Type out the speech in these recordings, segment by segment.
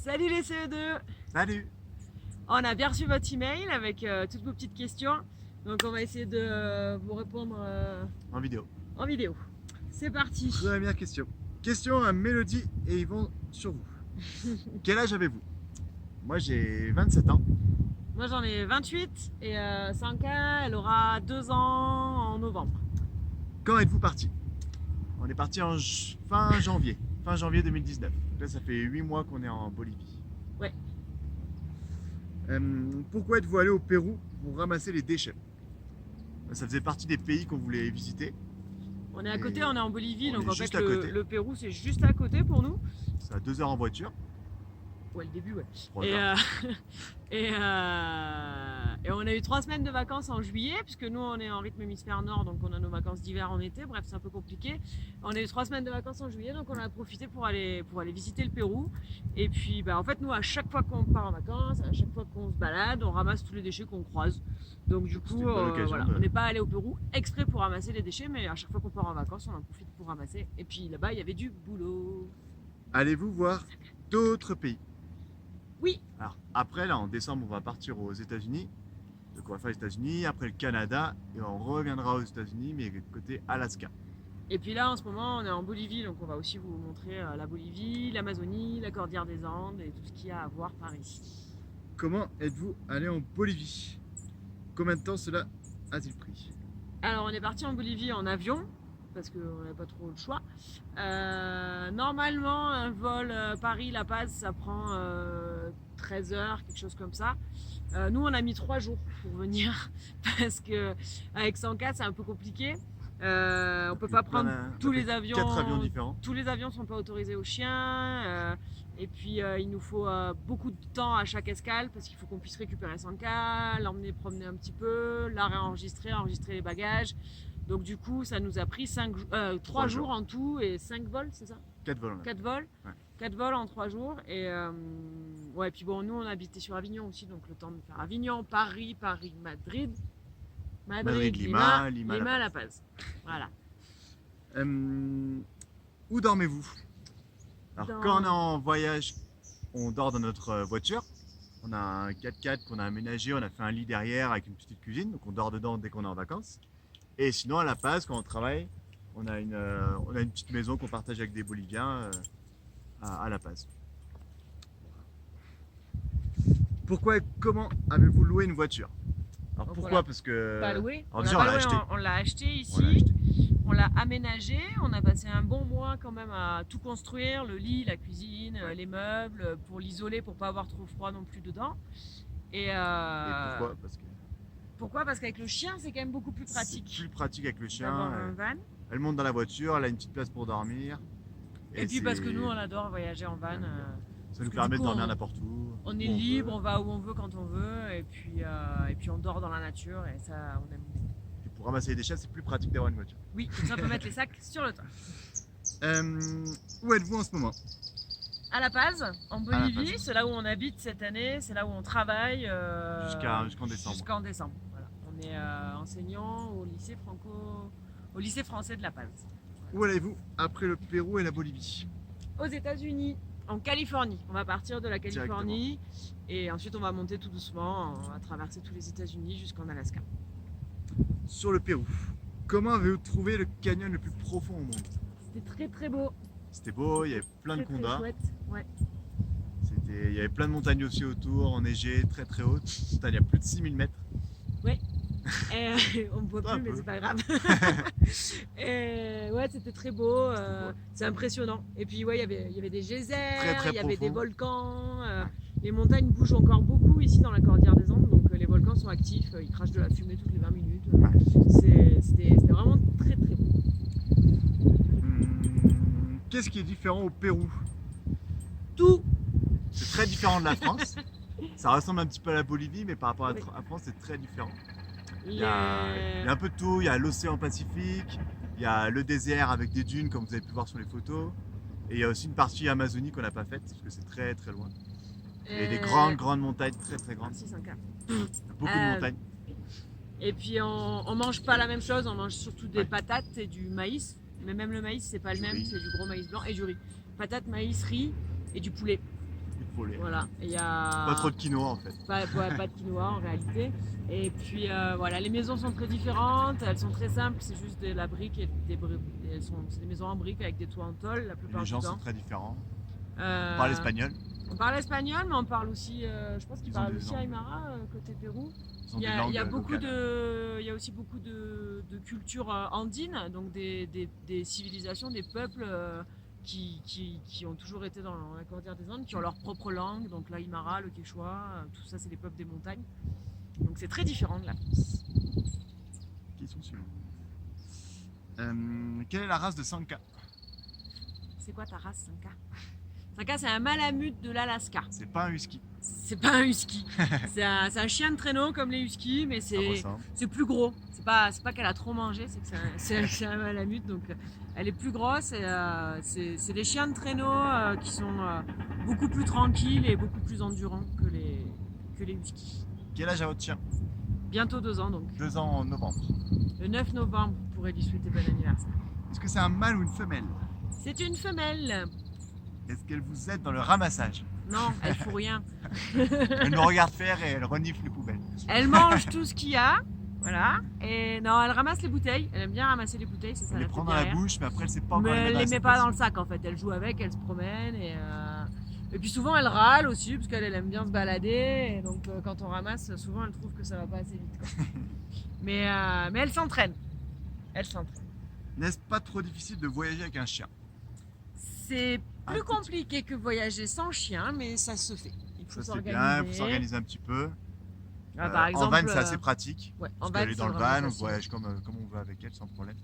Salut les CE2! Salut! On a bien reçu votre email avec toutes vos petites questions. Donc on va essayer de vous répondre En vidéo. en vidéo. C'est parti! Première question. Question à Mélodie et Yvon sur vous. Quel âge avez-vous? Moi j'ai 27 ans. Moi j'en ai 28 et Sanka elle aura 2 ans en novembre. Quand êtes-vous parti? On est parti en fin janvier 2019. Donc là ça fait 8 mois qu'on est en Bolivie. Ouais. Pourquoi êtes-vous allé au Pérou pour ramasser les déchets? Ça faisait partie des pays qu'on voulait visiter. On est à côté, on est en Bolivie, on donc est en juste fait à côté. le Pérou c'est juste à côté pour nous. C'est à 2 heures en voiture. Ouais, le début, ouais. 3 Et, heures. et on a eu 3 semaines de vacances en juillet, puisque nous on est en rythme hémisphère nord, donc on a nos vacances d'hiver en été, bref c'est un peu compliqué. On a eu 3 semaines de vacances en juillet, donc on a profité pour aller visiter le Pérou. Et puis en fait nous à chaque fois qu'on part en vacances, à chaque fois qu'on se balade, on ramasse tous les déchets qu'on croise. Donc du coup voilà, on n'est pas allé au Pérou exprès pour ramasser les déchets, mais à chaque fois qu'on part en vacances on en profite pour ramasser. Et puis là-bas il y avait du boulot. Allez-vous voir d'autres pays? Oui. Alors après là en décembre on va partir aux États-Unis. Donc on va faire les États-Unis, après le Canada et on reviendra aux États-Unis mais côté Alaska. Et puis là en ce moment on est en Bolivie, donc on va aussi vous montrer la Bolivie, l'Amazonie, la Cordillère des Andes et tout ce qu'il y a à voir par ici. Comment êtes-vous allé en Bolivie? Combien de temps cela a-t-il pris? Alors on est parti en Bolivie en avion parce qu'on n'a pas trop le choix. Normalement un vol Paris-La Paz ça prend 13 heures, quelque chose comme ça. Nous on a mis 3 jours pour venir parce que avec Sanka c'est un peu compliqué. On peut pas prendre tous les avions. 4 avions différents. Tous les avions sont pas autorisés aux chiens. Et puis il nous faut beaucoup de temps à chaque escale parce qu'il faut qu'on puisse récupérer Sanka, l'emmener promener un petit peu, la réenregistrer, enregistrer les bagages. Donc du coup ça nous a pris 3 jours en tout et 5 vols, c'est ça? 4 vols. 4 vols. Ouais. 4 vols en 3 jours. Et ouais, puis bon, nous on habitait sur Avignon aussi, donc le temps de faire Avignon, Paris, Madrid, Lima, La Paz. Voilà. Où dormez-vous? Alors quand on est en voyage, on dort dans notre voiture. On a un 4x4 qu'on a aménagé, on a fait un lit derrière avec une petite cuisine, donc on dort dedans dès qu'on est en vacances. Et sinon à La Paz, quand on travaille, on a une petite maison qu'on partage avec des Boliviens à La Paz. Pourquoi et comment avez-vous loué une voiture? Alors donc pourquoi? Parce que... pas loué. On l'a acheté. On l'a acheté ici, on l'a aménagé, on a passé un bon mois quand même à tout construire, le lit, la cuisine, les meubles, pour l'isoler, pour pas avoir trop froid non plus dedans. Et pourquoi? Pourquoi? Parce qu'avec le chien, c'est quand même beaucoup plus pratique. C'est plus pratique avec le chien. Un van. Elle monte dans la voiture, elle a une petite place pour dormir. Et puis parce que nous, on adore voyager en van. Ça nous permet de dormir n'importe où. On est libre, on va où on veut quand on veut, et puis on dort dans la nature, et ça, on aime beaucoup. Et pour ramasser les déchets, c'est plus pratique d'avoir une voiture. Oui, comme ça on peut mettre les sacs sur le toit. Où êtes-vous en ce moment? À La Paz, en Bolivie, c'est là où on habite cette année, c'est là où on travaille. Jusqu'en décembre. Jusqu'en décembre, voilà. On est enseignant au lycée français de La Paz. Où allez-vous après le Pérou et la Bolivie? Aux États-Unis, en Californie. On va partir de la Californie et ensuite on va monter tout doucement, on va traverser tous les États-Unis jusqu'en Alaska. Sur le Pérou, comment avez-vous trouvé le canyon le plus profond au monde? C'était très très beau. C'était beau, il y avait plein de condas. Très chouette, ouais. Il y avait plein de montagnes aussi autour, enneigées, très très hautes. Il y a plus de 6000 mètres. Ouais. On ne voit plus, mais c'est pas grave. Ouais, c'était très beau, c'est impressionnant. Et puis ouais, il y avait des geysers, il y avait des volcans. Les montagnes bougent encore beaucoup ici dans la Cordillère des Andes, donc les volcans sont actifs, ils crachent de la fumée toutes les 20 minutes. C'était vraiment très très beau. Qu'est-ce qui est différent au Pérou? Tout. C'est très différent de la France. Ça ressemble un petit peu à la Bolivie, mais par rapport à la France, c'est très différent. Il y a un peu de tout, il y a l'océan Pacifique, il y a le désert avec des dunes comme vous avez pu voir sur les photos. Et il y a aussi une partie Amazonie qu'on n'a pas faite parce que c'est très très loin. Et des grandes montagnes, très grandes. Merci, Sanka. Beaucoup de montagnes. Et puis on mange pas la même chose, on mange surtout des patates et du maïs. Mais même le maïs c'est pas le même, c'est du gros maïs blanc et du riz. Patates, maïs, riz et du poulet. follet. Voilà, il y a Pas trop de quinoa en fait. pas de quinoa en réalité. Et puis voilà, les maisons sont très différentes, elles sont très simples, c'est juste de la brique et c'est des maisons en brique avec des toits en tôle la plupart Les du gens temps. sont très différents. Euh, On parle espagnol. On parle espagnol, mais on parle aussi, je pense qu'ils Ils ont parlent des aussi langues. Aymara côté Pérou. Ils ont Il y des a, langues il y a beaucoup locales. il y a aussi beaucoup de cultures andines, donc des civilisations, des peuples qui ont toujours été dans la cordillère des Andes, qui ont leur propre langue, donc l'Aymara, le Quechua, tout ça c'est les peuples des montagnes. Donc c'est très différent de la France. Question suivante. Quelle est la race de Sanka? C'est quoi ta race, Sanka? Sanka, c'est un malamute de l'Alaska. C'est pas un husky. C'est pas un husky. C'est un chien de traîneau comme les huskies, mais Ça ressemble. c'est plus gros. C'est pas qu'elle a trop mangé, c'est que c'est un malamute, donc elle est plus grosse. Et c'est des chiens de traîneau qui sont beaucoup plus tranquilles et beaucoup plus endurants que les huskies. Quel âge a votre chien? Bientôt 2 ans, donc 2 ans en novembre. le 9 novembre, vous pourrez lui souhaiter bon anniversaire. Est-ce que c'est un mâle ou une femelle? C'est une femelle. Est-ce qu'elle vous aide dans le ramassage? Non, elle fout rien. Elle nous regarde faire et elle renifle les poubelles. Elle mange tout ce qu'il y a, voilà. Et non, elle ramasse les bouteilles. Elle aime bien ramasser les bouteilles, c'est ça. Elle les la prend tête dans la derrière. bouche, mais après elle sait pas encore Mais elle les mettre met pas dans le sac en fait. Elle joue avec, elle se promène et puis souvent elle râle aussi parce qu'elle aime bien se balader. Et donc quand on ramasse, souvent elle trouve que ça va pas assez vite. Quoi. mais elle s'entraîne. Elle s'entraîne. N'est-ce pas trop difficile de voyager avec un chien? C'est Un plus petit- compliqué que voyager sans chien, mais ça se fait. Il faut Ça c'est bien, il s'organiser. faut s'organiser un petit peu. Par exemple, en van c'est assez pratique. ouais, Parce en qu'elle van, est dans c'est le vraiment van, on facile. voyage comme on veut avec elle sans problème.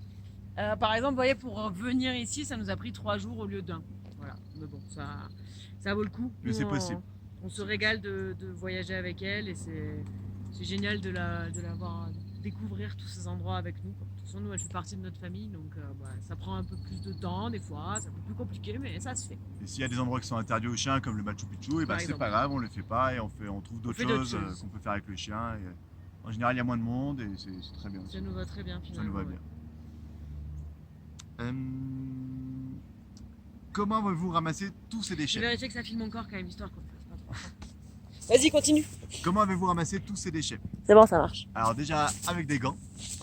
Par exemple, vous voyez, pour venir ici, ça nous a pris 3 jours au lieu d'1. Voilà, mais bon, ça vaut le coup. Mais c'est Nous, possible. On se régale de voyager avec elle et c'est génial de la voir découvrir tous ces endroits avec nous. De toute façon, nous, elle fait partie de notre famille, donc ça prend un peu plus de temps des fois, c'est un peu plus compliqué, mais ça se fait. Et s'il y a des endroits qui sont interdits aux chiens, comme le Machu Picchu, et Par c'est exemple. pas grave, on le fait pas et on trouve d'autres fait d'autres choses choses. qu'on peut faire avec le chien. Et, en général, il y a moins de monde et c'est très bien. Ça aussi. nous va très bien finalement. Ça nous va ouais. bien. Comment avez-vous ramassé tous ces Je vais déchets? vérifier que ça filme encore quand même, histoire qu'on fasse pas trop. Vas-y, continue. Comment avez-vous ramassé tous ces déchets? C'est bon, ça marche. Alors déjà avec des gants.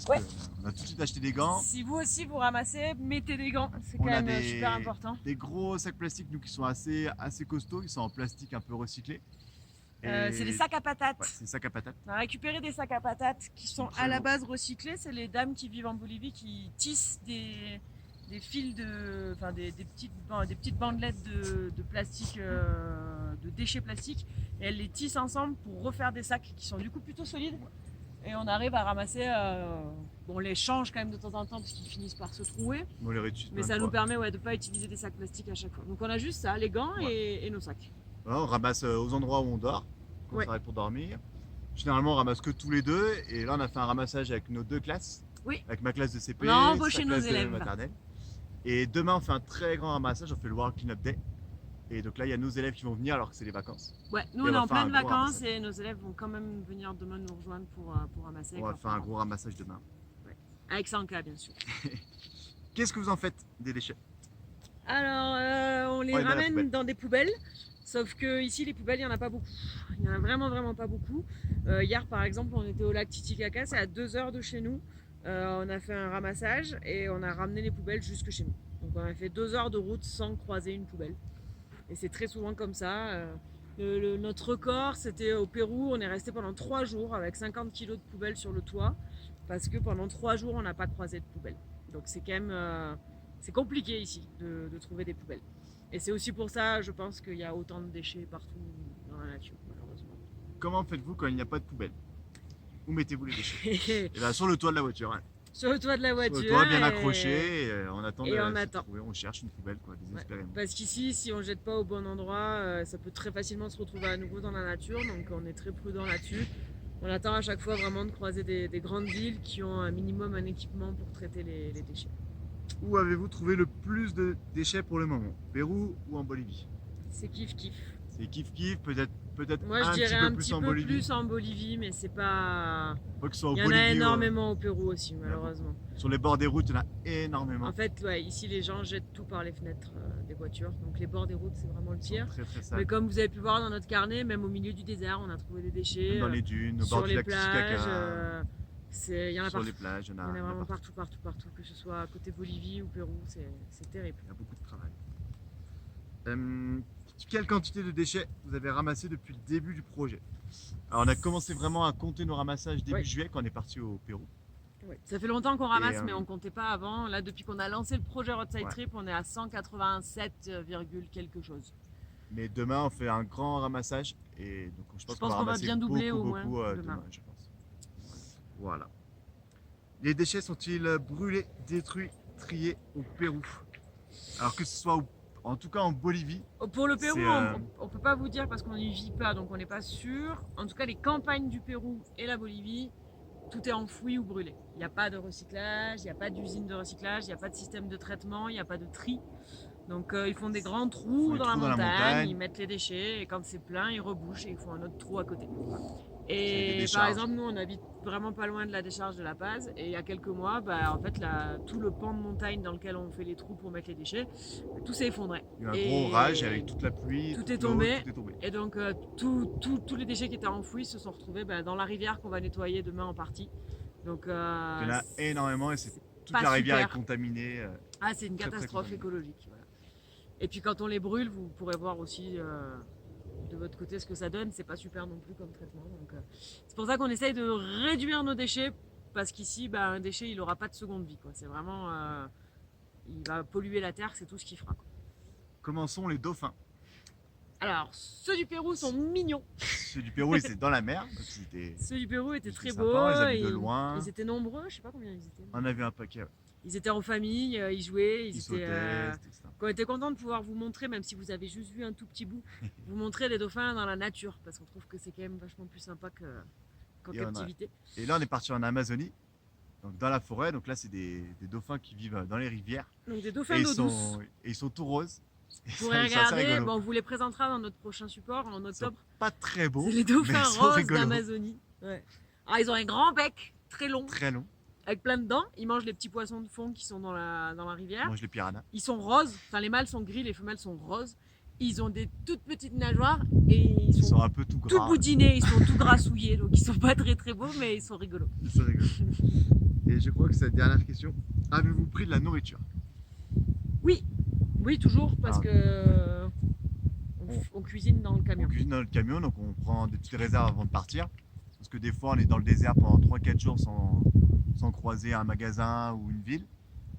Ouais. On a tout de suite acheté des gants. Si vous aussi vous ramassez, mettez des gants, c'est quand On a même des- super important. Des gros sacs plastiques nous qui sont assez costauds, ils sont en plastique un peu recyclé. Et- C'est des sacs à patates. Ouais, c'est des sacs à patates. On a récupéré des sacs à patates qui sont Très à la beaux. base recyclés. C'est les dames qui vivent en Bolivie qui tissent des fils des petites bandelettes de plastique, de déchets plastiques. Et elles les tissent ensemble pour refaire des sacs qui sont du coup plutôt solides. Et on arrive à ramasser. On les change quand même de temps en temps parce qu'ils finissent par se trouer. On les réutilise Mais plein ça de nous fois. permet de ne pas utiliser des sacs plastiques à chaque fois. Donc on a juste ça, les gants et nos sacs. Voilà, on ramasse aux endroits où on dort, quand Ouais. on s'arrête pour dormir. Généralement, on ramasse que tous les deux. Et là, on a fait un ramassage avec nos 2 classes. Oui. Avec ma classe de CP, On a embauché sa nos classe de élèves. maternelle. Et demain, on fait un très grand ramassage. On fait le World Cleanup Day. Et donc là, il y a nos élèves qui vont venir alors que c'est les vacances. Ouais, nous Et on on est va en faire un pleine gros vacances ramassage. et nos élèves vont quand même venir demain nous rejoindre pour ramasser. On va avec faire leurs un gros ramassage demain. parents. Avec Sanka bien sûr. Qu'est-ce que vous en faites des déchets? Alors on les Ouais, dans la ramène poubelle. dans des poubelles, sauf que ici les poubelles il n'y en a pas beaucoup. Il y en a vraiment pas beaucoup. Hier par exemple on était au lac Titicaca, c'est à 2 heures de chez nous. On a fait un ramassage et on a ramené les poubelles jusque chez nous. Donc on a fait 2 heures de route sans croiser une poubelle. Et c'est très souvent comme ça. Notre record, c'était au Pérou. On est resté pendant 3 jours avec 50 kilos de poubelles sur le toit parce que pendant 3 jours, on n'a pas croisé de poubelles. Donc c'est quand même c'est compliqué ici de trouver des poubelles. Et c'est aussi pour ça, je pense qu'il y a autant de déchets partout dans la nature, malheureusement. Comment faites-vous quand il n'y a pas de poubelle? Où mettez-vous les déchets? Et bien sur le toit de la voiture. Hein. Sur le toit de la voiture. Sur le toit, bien et- accroché. Et on attend et de on se attend. trouver. On cherche une poubelle, quoi, désespérément. Parce qu'ici, si on ne jette pas au bon endroit, ça peut très facilement se retrouver à nouveau dans la nature. Donc on est très prudent là-dessus. On attend à chaque fois vraiment de croiser des grandes villes qui ont un minimum un équipement pour traiter les déchets. Où avez-vous trouvé le plus de déchets pour le moment? Pérou ou en Bolivie? C'est kiff kiff. C'est kiff-kiff, peut-être Moi, je un dirais petit peu un plus petit en peu Bolivie. plus en Bolivie, mais c'est pas. Faut que ce soit en Il y en a Bolivie, énormément au Pérou aussi, malheureusement. sur les bords des routes, il y en a énormément. En fait, ouais, ici, les gens jettent tout par les fenêtres des voitures. Donc, les bords des routes, c'est vraiment le Ils sont pire. très très Mais sales. comme vous avez pu voir dans notre carnet, même au milieu du désert, on a trouvé des déchets. Même dans les dunes, au bord Sur du les lac plages. Titicaca, Il y en a sur partout. les plages, il y en Il y en a a vraiment partout. partout. Que ce soit à côté Bolivie ou Pérou, c'est terrible. Il y a beaucoup de travail. Quelle quantité de déchets vous avez ramassé depuis le début du projet? Alors on a commencé vraiment à compter nos ramassages début Oui. juillet quand on est parti au Pérou. Ouais. Ça fait longtemps qu'on ramasse, Et, mais on comptait pas avant. Là, depuis qu'on a lancé le projet Roadside Ouais. Trip, on est à 187, quelque chose. Mais demain on fait un grand ramassage et donc je pense Je qu'on pense va qu'on va ramasser bien doubler beaucoup, au moins beaucoup, demain. demain, je pense. Voilà. Les déchets sont-ils brûlés, détruits, triés au Pérou? Alors que ce soit en tout cas en Bolivie, Pour le Pérou, C'est, on peut pas vous dire parce qu'on n'y vit pas, donc on n'est pas sûr. En tout cas, les campagnes du Pérou et la Bolivie, tout est enfoui ou brûlé. Il n'y a pas de recyclage, il n'y a pas d'usine de recyclage, il n'y a pas de système de traitement, il n'y a pas de tri. Donc ils font des grands trous des dans la trous dans la montagne, montagne. ils mettent les déchets et quand c'est plein, ils rebouchent et ils font un autre trou à côté. C'est des Et par décharges. exemple, nous on habite vraiment pas loin de la décharge de La Paz et il y a quelques mois, en fait, tout le pan de montagne dans lequel on fait les trous pour mettre les déchets, tout s'est effondré. il y a eu un Et- gros orage avec toute la pluie, Tout toute est l'eau, tombé. tout est tombé. Et donc tous les déchets qui étaient enfouis se sont retrouvés dans la rivière qu'on va nettoyer demain en partie. Donc Il y en a énormément et toute pas la rivière super. est contaminée. c'est une très, très catastrophe contaminé. écologique. Voilà. Et puis quand on les brûle, vous pourrez voir aussi de votre côté ce que ça donne. C'est pas super non plus comme traitement. Donc c'est pour ça qu'on essaye de réduire nos déchets parce qu'ici, un déchet, il aura pas de seconde vie, quoi. C'est vraiment, il va polluer la terre, c'est tout ce qu'il fera, quoi. Comment sont les dauphins? Alors ceux du Pérou sont mignons. Ceux du Pérou, ils étaient dans la mer, donc c'était Ceux du Pérou étaient Ils très étaient beaux. sympas, ils habitent de et loin. Ils étaient nombreux, je sais pas combien ils étaient. on avait un paquet. Ouais. Ils étaient en famille, ils jouaient, Ils étaient. sautaient, c'était ça. On était content de pouvoir vous montrer, même si vous avez juste vu un tout petit bout, vous montrer les dauphins dans la nature, parce qu'on trouve que c'est quand même vachement plus sympa qu'en Et on a- captivité. Et là, on est parti en Amazonie, donc dans la forêt. Donc là, c'est des dauphins qui vivent dans les rivières. Donc des dauphins Et d'eau douce. ils sont tout roses. Et Vous pourrez c'est assez regarder, rigolo. on vous les présentera dans notre prochain support en Ils sont octobre. pas très beaux, C'est les mais dauphins ils sont roses rigolos. d'Amazonie. Ouais. Alors ils ont un grand bec, très long, Très longs. avec plein de dents. Ils mangent les petits poissons de fond qui sont dans la Ils rivière. mangent les piranhas. Ils sont roses, enfin les mâles sont gris, les femelles sont roses. Ils ont des toutes petites nageoires et Ils sont un peu tout tout gras. boudinés, ils sont tout grassouillés, donc ils sont pas très très beaux, mais ils sont rigolos. Ils sont rigolos. Et je crois que c'est la dernière question. Avez-vous pris de la nourriture? Oui, toujours, parce Ah. que on cuisine dans le On camion. cuisine dans le camion, donc on prend des petites réserves avant de partir. Parce que des fois, on est dans le désert pendant 3-4 jours sans croiser un magasin ou une ville.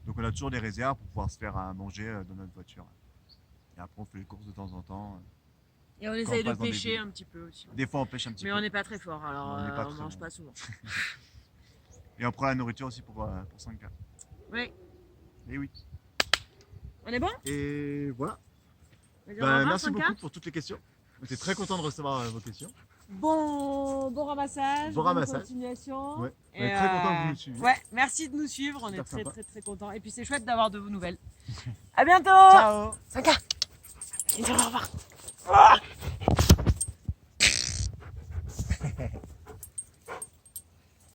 Donc on a toujours des réserves pour pouvoir se faire à manger dans notre voiture. Et après, on fait les courses de temps en temps. Et on essaye de passe dans des pêcher villes. un petit peu aussi. Des fois, on pêche un petit Mais peu. on n'est pas très fort, alors On n'est pas on très mange bon. pas souvent. Et on prend la nourriture aussi pour 5K. Ouais. Et oui. On est bon? Et voilà. On va dire au revoir, Merci 5K? beaucoup pour toutes les questions. J'étais très content de recevoir vos questions. Bon ramassage, Bon bonne ramassage. continuation. Ouais. Et, On est très content que vous nous suiviez. Ouais, merci de nous suivre, on est Super très sympa. très très contents. Et puis c'est chouette d'avoir de vos nouvelles. À bientôt! Ciao! 5K! Et dire au revoir.